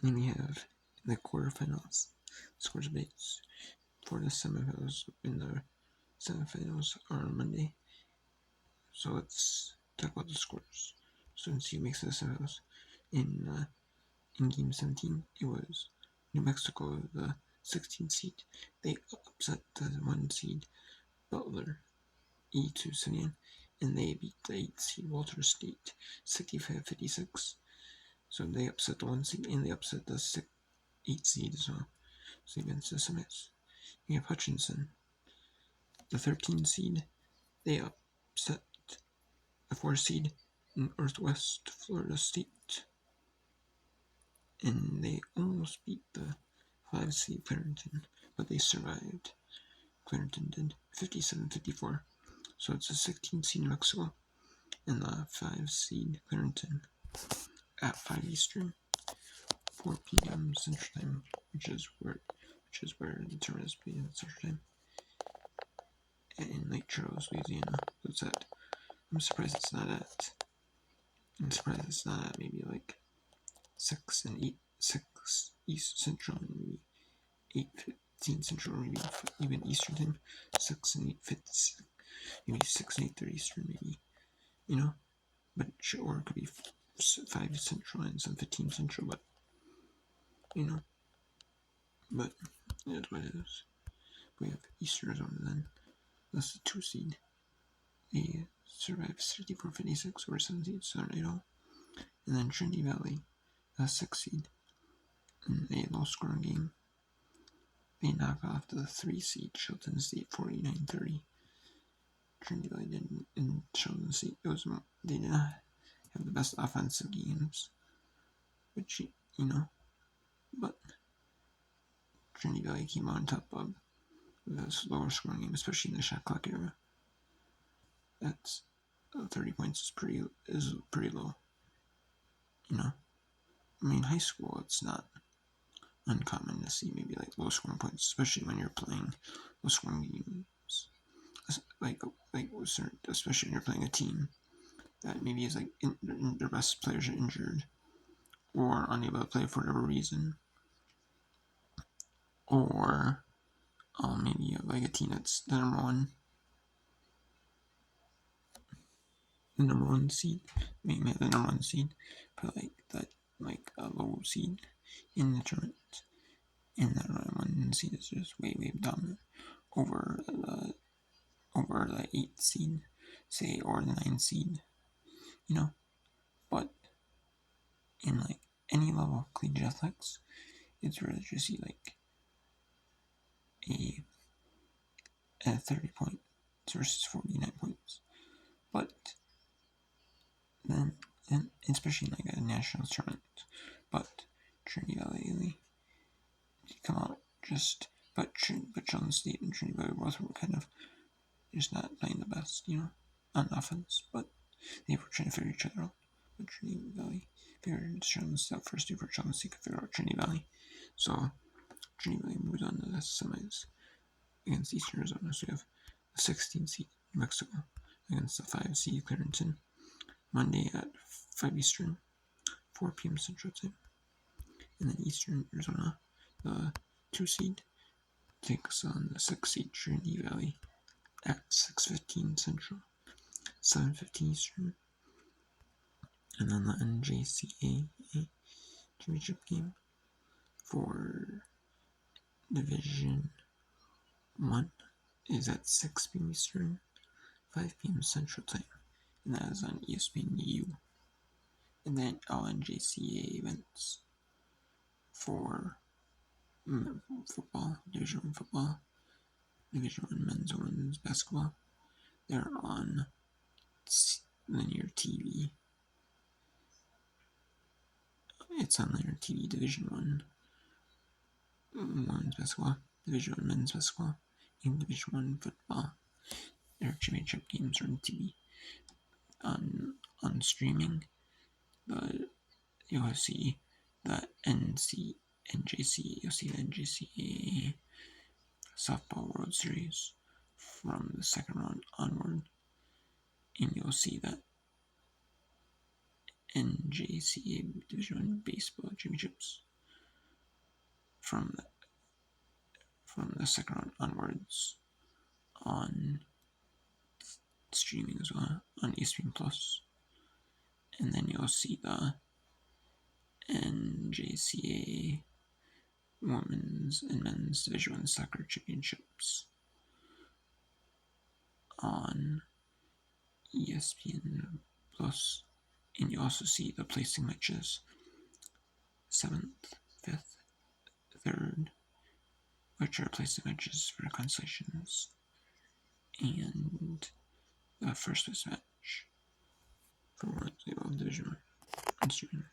And we have the quarterfinals, scores debates for the semifinals. In the semifinals are on Monday. So let's talk about the scores. So let's see who makes the semifinals. In Game 17, it was New Mexico, the 16th seed. They upset the 1 seed Butler E2 Simeon, and they beat the 8 seed Walter State 65-56. So they upset the 1 seed and they upset the 8 seed as well. So against the Summits. We have Hutchinson, the 13 seed. They upset the 4 seed Northwest Florida State. And they almost beat the 5 seed Clarendon, but they survived. Clarendon did 57-54. So it's a 16 seed New Mexico and the 5 seed Clarendon at 5 Eastern, 4 p.m. Central Time, which is where the tournament is played in Central Time. In Lake Charles, Louisiana. What's that? I'm surprised it's not at maybe like 6 East Central, and maybe 8:15 Central, or maybe even Eastern Time, 6 and 8:50, maybe 6 and 8:30 Eastern, maybe, but or it could be 5 Central and 7:15 Central, but but that's what it is. We have Eastern Arizona then. That's the 2 seed. They survived 64-56 over 7 seed Southern Idaho. And then Trinity Valley, a 6 seed, in a low scoring game. They knocked off the 3 seed Shelton State 49-30. Trinity Valley didn't, in Shelton State, they did not have the best offensive games, which, but Trinity Valley came on top of the lower scoring game, especially in the shot clock era. That's 30 points is pretty low. High school, it's not uncommon to see maybe like low scoring points, especially when you're playing low scoring games. Especially when you're playing a team that maybe is like their best players are injured or unable to play for whatever reason, or maybe like a team that's the number one seed, maybe the number 1 seed, but like a low seed in the tournament, and that number 1 seed is just way dominant over the 8 seed, say, or the 9 seed, but in like any level of collegiate athletics, it's rare to see like a 30 points versus 49 points. But then, and especially in like a national tournament, but Trinity Valley come out but Shelton State and Trinity Valley both were kind of just not playing the best, on offense, but they were trying to figure each other out. But Trinity Valley figured Shelton State first, for Shelton State could figure out Trinity Valley. So Trinity Valley moves on to the semis against Eastern Arizona. So we have the 16 seed New Mexico against the 5 seed Clarendon, Monday at 5 Eastern, 4 p.m. Central Time. And then Eastern Arizona, the 2 seed, takes on the 6 seed Trinity Valley at 6:15 Central, 7:15 Eastern. And then the NJCAA championship game for Division 1 is at 6 p.m. Eastern, 5 p.m. Central Time, and that is on ESPNU. And then all NJCAA events for football, Division 1 football, Division 1 men's and women's basketball, they're on linear TV. It's on linear TV. Division 1 women's basketball, Division 1 men's basketball, and Division 1 football. Their championship games are on TV. On streaming, you'll see the NJCAA, you'll see the NJCAA Softball World Series from the second round onward, and you'll see that NJCAA Division 1 Baseball Championships from the second round onwards on streaming as well on ESPN Plus, and then you'll see the NJCAA Women's and Men's Division I Soccer Championships on ESPN Plus, and you also see the placing matches 7th, 5th, 3rd, which are placing matches for consolations, and the first place match for Women's Division on streaming.